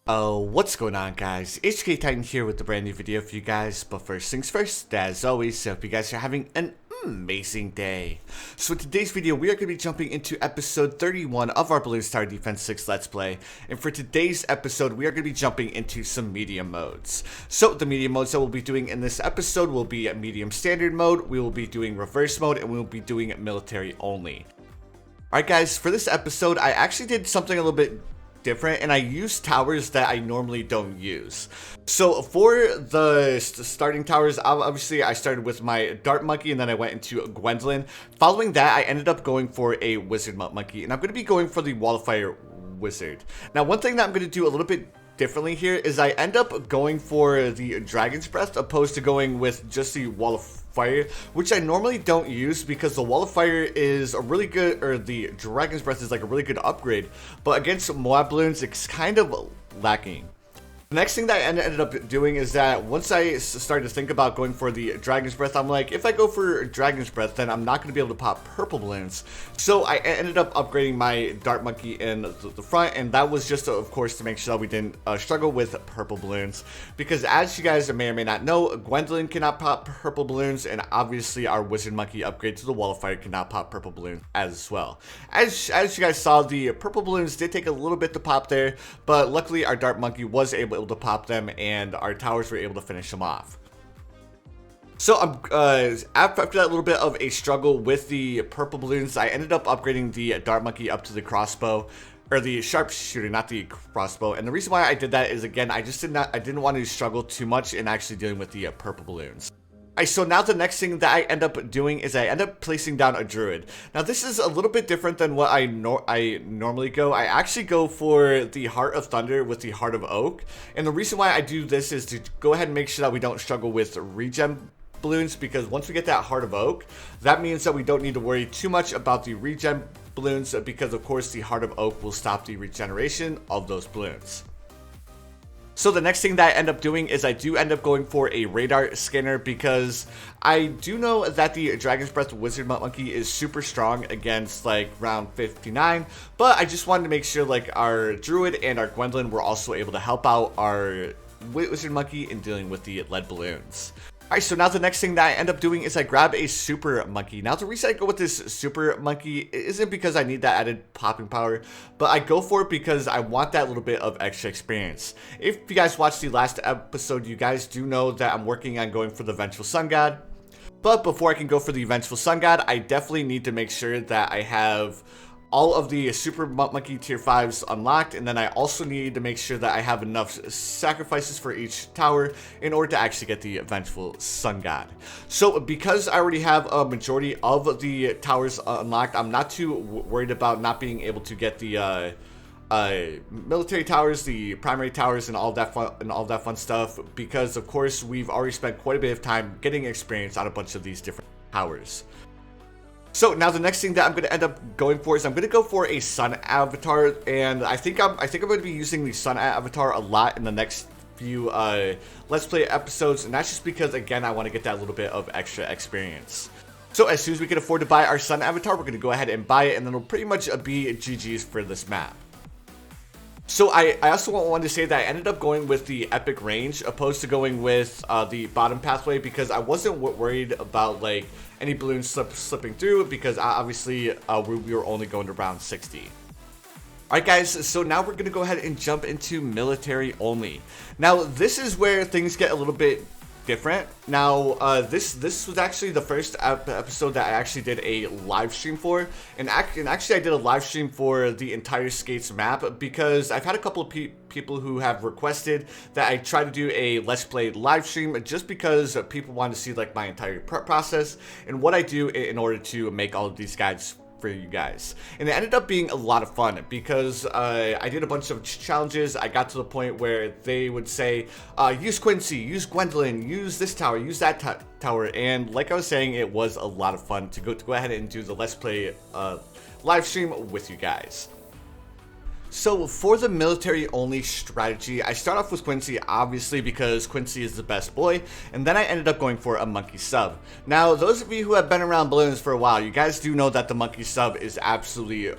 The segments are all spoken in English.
Oh, what's going on, guys? HK Titan here with a brand new video for you guys. But first things first, as always, I hope you guys are having an amazing day. So in today's video, we are going to be jumping into episode 31 of our Bloons Tower Defense 6 Let's Play. And for today's episode, we are going to be jumping into some medium modes. So the medium modes that we'll be doing in this episode will be medium standard mode, we will be doing reverse mode, and we will be doing military only. Alright guys, for this episode, I actually did something a little bit different, and I used towers that I normally don't use. So for the starting towers, obviously I started with my Dart Monkey, and then I went into Gwendolyn. Following that, I ended up going for a Wizard Monkey, and I'm going to be going for the Wall of Fire Wizard. Now, one thing that I'm going to do a little bit differently here is I end up going for the Dragon's Breath opposed to going with just the Wall of Fire, which I normally don't use because the Wall of Fire is a really good, or the Dragon's Breath is like a really good upgrade, but against Moab Bloons it's kind of lacking. The next thing that I ended up doing is that once I started to think about going for the Dragon's Breath, I'm like, if I go for Dragon's Breath, then I'm not going to be able to pop purple balloons. So I ended up upgrading my Dart Monkey in the front, and that was just, of course, to make sure that we didn't struggle with purple balloons. Because as you guys may or may not know, Gwendolyn cannot pop purple balloons, and obviously our Wizard Monkey upgrade to the Wall of Fire cannot pop purple balloons as well. As you guys saw, the purple balloons did take a little bit to pop there, but luckily our Dart Monkey was able to pop them, and our towers were able to finish them off. So after that little bit of a struggle with the purple balloons, I ended up upgrading the Dart Monkey up to the crossbow, or the sharpshooter, not the crossbow. And the reason why I did that is, again, I didn't want to struggle too much in actually dealing with the purple balloons. Alright, so now the next thing that I end up doing is I end up placing down a druid. Now this is a little bit different than what I normally go. I actually go for the Heart of Thunder with the Heart of Oak. And the reason why I do this is to go ahead and make sure that we don't struggle with regen balloons, because once we get that Heart of Oak, that means that we don't need to worry too much about the regen balloons, because of course the Heart of Oak will stop the regeneration of those balloons. So the next thing that I end up doing is I do end up going for a radar scanner, because I do know that the Dragon's Breath Wizard Monkey is super strong against like round 59, but I just wanted to make sure like our Druid and our Gwendolyn were also able to help out our Wizard Monkey in dealing with the lead balloons. Alright, so now the next thing that I end up doing is I grab a Super Monkey. Now the reason I go with this Super Monkey isn't because I need that added popping power, but I go for it because I want that little bit of extra experience. If you guys watched the last episode, you guys do know that I'm working on going for the Vengeful Sun God. But before I can go for the Vengeful Sun God, I definitely need to make sure that I have all of the Super Monkey tier 5s unlocked, and then I also need to make sure that I have enough sacrifices for each tower in order to actually get the Vengeful Sun God. So because I already have a majority of the towers unlocked, I'm not too worried about not being able to get the military towers, the primary towers, and all that fun stuff, because of course we've already spent quite a bit of time getting experience on a bunch of these different towers. So now the next thing that I'm going to end up going for is I'm going to go for a Sun Avatar, and I think I'm going to be using the Sun Avatar a lot in the next few Let's Play episodes, and that's just because, again, I want to get that little bit of extra experience. So as soon as we can afford to buy our Sun Avatar, we're going to go ahead and buy it, and then it'll pretty much be GG's for this map. So I also wanted to say that I ended up going with the Epic Range opposed to going with the bottom pathway, because I wasn't worried about like any balloons slipping through, because obviously we were only going to round 60. Alright guys, so now we're going to go ahead and jump into military only. Now this is where things get a little bit different. Now this was actually the first episode that I actually did a live stream for, and actually I did a live stream for the entire Skates map, because I've had a couple of people who have requested that I try to do a Let's Play live stream, just because people want to see like my entire prep process and what I do in order to make all of these guides for you guys. And it ended up being a lot of fun, because I did a bunch of challenges. I got to the point where they would say, use Quincy, use Gwendolyn, use this tower, use that tower, and like I was saying, it was a lot of fun to go ahead and do the Let's Play live stream with you guys. So for the military only strategy, I start off with Quincy, obviously, because Quincy is the best boy, and then I ended up going for a monkey sub. Now, those of you who have been around Bloons for a while, you guys do know that the monkey sub is absolutely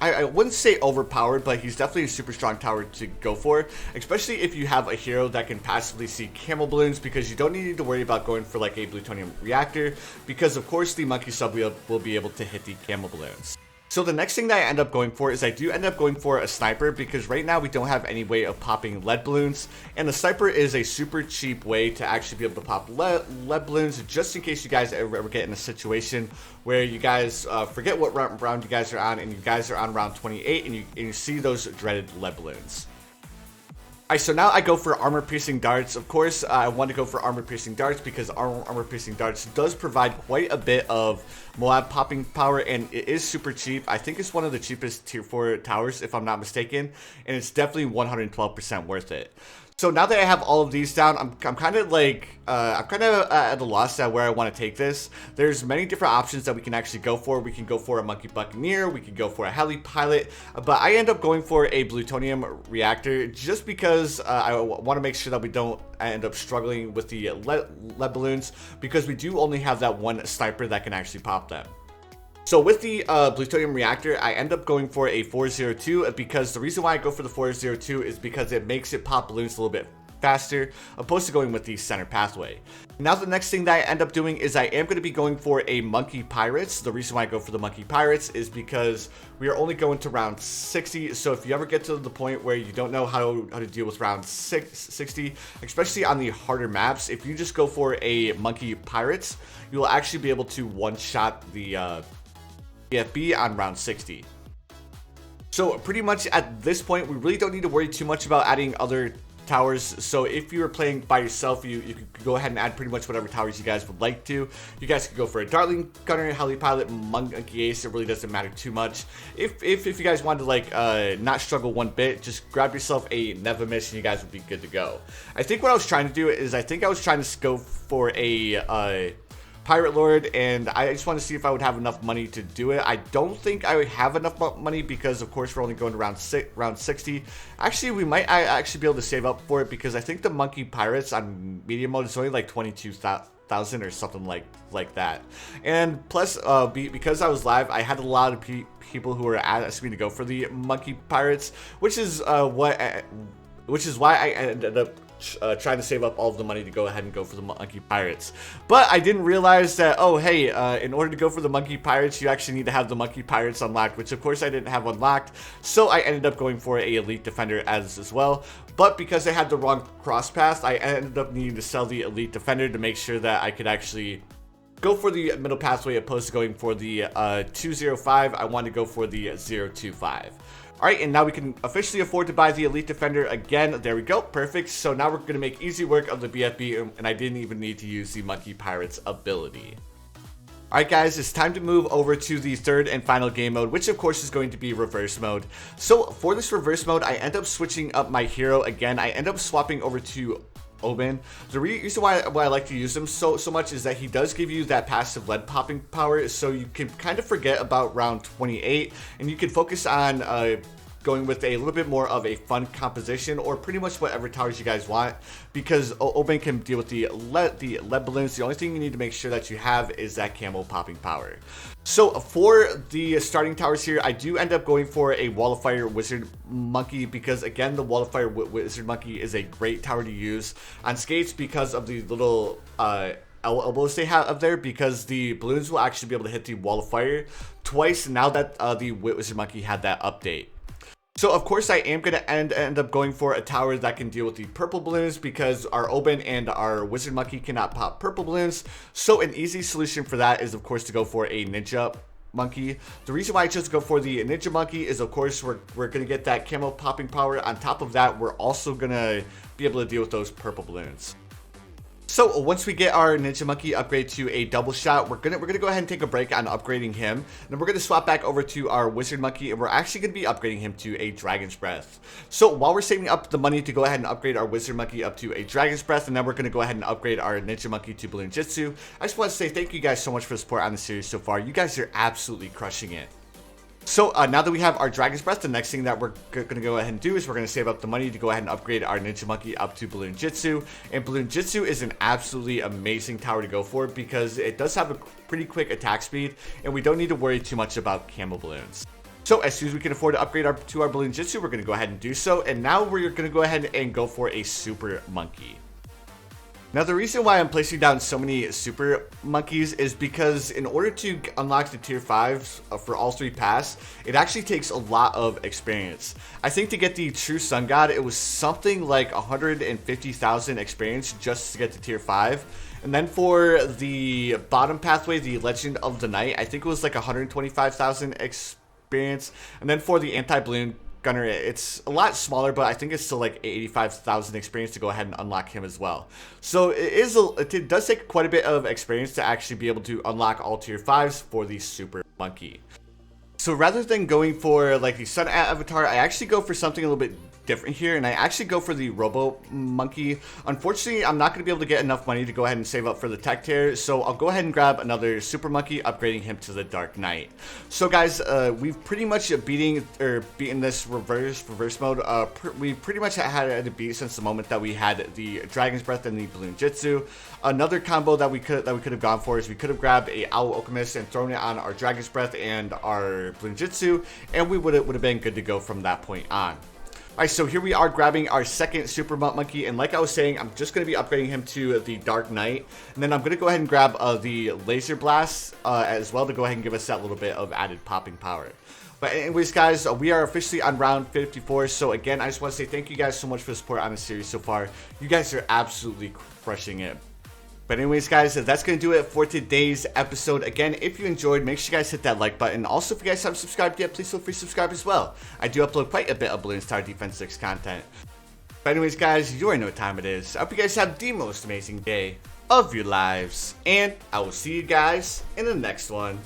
I wouldn't say overpowered, but he's definitely a super strong tower to go for, especially if you have a hero that can passively see camo balloons, because you don't need to worry about going for like a plutonium reactor, because of course the monkey sub will be able to hit the camo balloons. So the next thing that I end up going for is I do end up going for a sniper, because right now we don't have any way of popping lead balloons, and the sniper is a super cheap way to actually be able to pop lead balloons, just in case you guys ever get in a situation where you guys forget what round you guys are on, and you guys are on round 28 and you see those dreaded lead balloons. Alright, so now I go for armor piercing darts. Of course, I want to go for armor piercing darts because armor piercing darts does provide quite a bit of Moab popping power, and it is super cheap. I think it's one of the cheapest tier 4 towers, if I'm not mistaken, and it's definitely 112% worth it. So now that I have all of these down, I'm kind of like, I'm kind of at a loss at where I want to take this. There's many different options that we can actually go for. We can go for a Monkey Buccaneer, we can go for a Heli Pilot, but I end up going for a plutonium reactor just because I want to make sure that we don't end up struggling with the lead balloons, because we do only have that one sniper that can actually pop them. So with the plutonium reactor, I end up going for a 402, because the reason why I go for the 402 is because it makes it pop balloons a little bit faster, opposed to going with the center pathway. Now the next thing that I end up doing is I am going to be going for a Monkey Pirates. The reason why I go for the Monkey Pirates is because we are only going to round 60, so if you ever get to the point where you don't know how to deal with round 60, especially on the harder maps, if you just go for a Monkey Pirates, you will actually be able to one-shot the BFB on round 60. So pretty much at this point, we really don't need to worry too much about adding other towers. So if you were playing by yourself, you could go ahead and add pretty much whatever towers you guys would like to. You guys could go for a Dartling Gunner, Heli Pilot, Monkey Ace. It really doesn't matter too much. If you guys wanted to like not struggle one bit, just grab yourself a Nevamis and you guys would be good to go. I think what I was trying to do is I was trying to go for a Pirate Lord, and I just want to see if I would have enough money to do it. I don't think I would have enough money, because of course we're only going to round 60. Actually, we might actually be able to save up for it, because I think the Monkey Pirates on medium mode is only like 22,000 or something like that. And plus, because I was live, I had a lot of people who were asking me to go for the Monkey Pirates, which is why I ended up trying to save up all of the money to go ahead and go for the Monkey Pirates. But I didn't realize that, oh hey, in order to go for the Monkey Pirates, you actually need to have the Monkey Pirates unlocked, which of course I didn't have unlocked, so I ended up going for a Elite Defender as well. But because I had the wrong cross path, I ended up needing to sell the Elite Defender to make sure that I could actually go for the middle pathway, opposed to going for the 205. I wanted to go for the 025. Alright, and now we can officially afford to buy the Elite Defender again. There we go, perfect. So now we're going to make easy work of the BFB, and I didn't even need to use the Monkey Pirates ability. Alright guys, it's time to move over to the third and final game mode, which of course is going to be reverse mode. So for this reverse mode, I end up switching up my hero again. I end up swapping over to Oben. The reason why I like to use him so much is that he does give you that passive lead popping power, so you can kind of forget about round 28 and you can focus on going with a little bit more of a fun composition, or pretty much whatever towers you guys want, because Oben can deal with the lead balloons. The only thing you need to make sure that you have is that camo popping power. So for the starting towers here, I do end up going for a Wall of Fire Wizard Monkey, because again, the Wall of Fire Wizard Monkey is a great tower to use on skates because of the little elbows they have up there, because the balloons will actually be able to hit the Wall of Fire twice now that the Wizard Monkey had that update. So of course I am going to end up going for a tower that can deal with the purple balloons, because our Oben and our Wizard Monkey cannot pop purple balloons. So an easy solution for that is of course to go for a Ninja Monkey. The reason why I chose to go for the Ninja Monkey is of course we're going to get that camo popping power. On top of that, we're also going to be able to deal with those purple balloons. So once we get our Ninja Monkey upgrade to a double shot, we're gonna go ahead and take a break on upgrading him. And then we're gonna swap back over to our Wizard Monkey, and we're actually gonna be upgrading him to a Dragon's Breath. So while we're saving up the money to go ahead and upgrade our Wizard Monkey up to a Dragon's Breath, and then we're gonna go ahead and upgrade our Ninja Monkey to Bloons Jitsu, I just want to say thank you guys so much for the support on the series so far. You guys are absolutely crushing it. So now that we have our Dragon's Breath, the next thing that we're going to go ahead and do is we're going to save up the money to go ahead and upgrade our Ninja Monkey up to Bloons Jitsu. And Bloons Jitsu is an absolutely amazing tower to go for, because it does have a pretty quick attack speed, and we don't need to worry too much about camo balloons. So as soon as we can afford to upgrade to our Bloons Jitsu, we're going to go ahead and do so. And now we're going to go ahead and go for a Super Monkey. Now the reason why I'm placing down so many Super Monkeys is because in order to unlock the tier 5s for all 3 pass, it actually takes a lot of experience. I think to get the True Sun God, it was something like 150,000 experience just to get to tier 5. And then for the bottom pathway, the Legend of the Night, I think it was like 125,000 experience. And then for the Anti-Balloon Gunner, it's a lot smaller, but I think it's still like 85,000 experience to go ahead and unlock him as well. So it does take quite a bit of experience to actually be able to unlock all tier 5s for the Super Monkey. So rather than going for like the Sun Avatar, I actually go for something a little bit different here, and I actually go for the Robo Monkey. Unfortunately, I'm not going to be able to get enough money to go ahead and save up for the tech tier, so I'll go ahead and grab another Super Monkey, upgrading him to the Dark Knight. So guys, we've pretty much beaten this reverse mode. We pretty much had to beat since the moment that we had the Dragon's Breath and the Bloons Jitsu. Another combo that we could have gone for is we could have grabbed a Owl Alchemist and thrown it on our Dragon's Breath and our Bloons Jitsu, and we would have been good to go from that point on. Alright, so here we are grabbing our second Super Monkey, and like I was saying, I'm just going to be upgrading him to the Dark Knight, and then I'm going to go ahead and grab the Laser Blast as well to go ahead and give us that little bit of added popping power. But anyways guys, we are officially on round 54, so again, I just want to say thank you guys so much for the support on the series so far. You guys are absolutely crushing it. But anyways guys, that's going to do it for today's episode. Again, if you enjoyed, make sure you guys hit that like button. Also, if you guys haven't subscribed yet, please feel free to subscribe as well. I do upload quite a bit of Bloons Tower Defense 6 content. But anyways guys, you already know what time it is. I hope you guys have the most amazing day of your lives. And I will see you guys in the next one.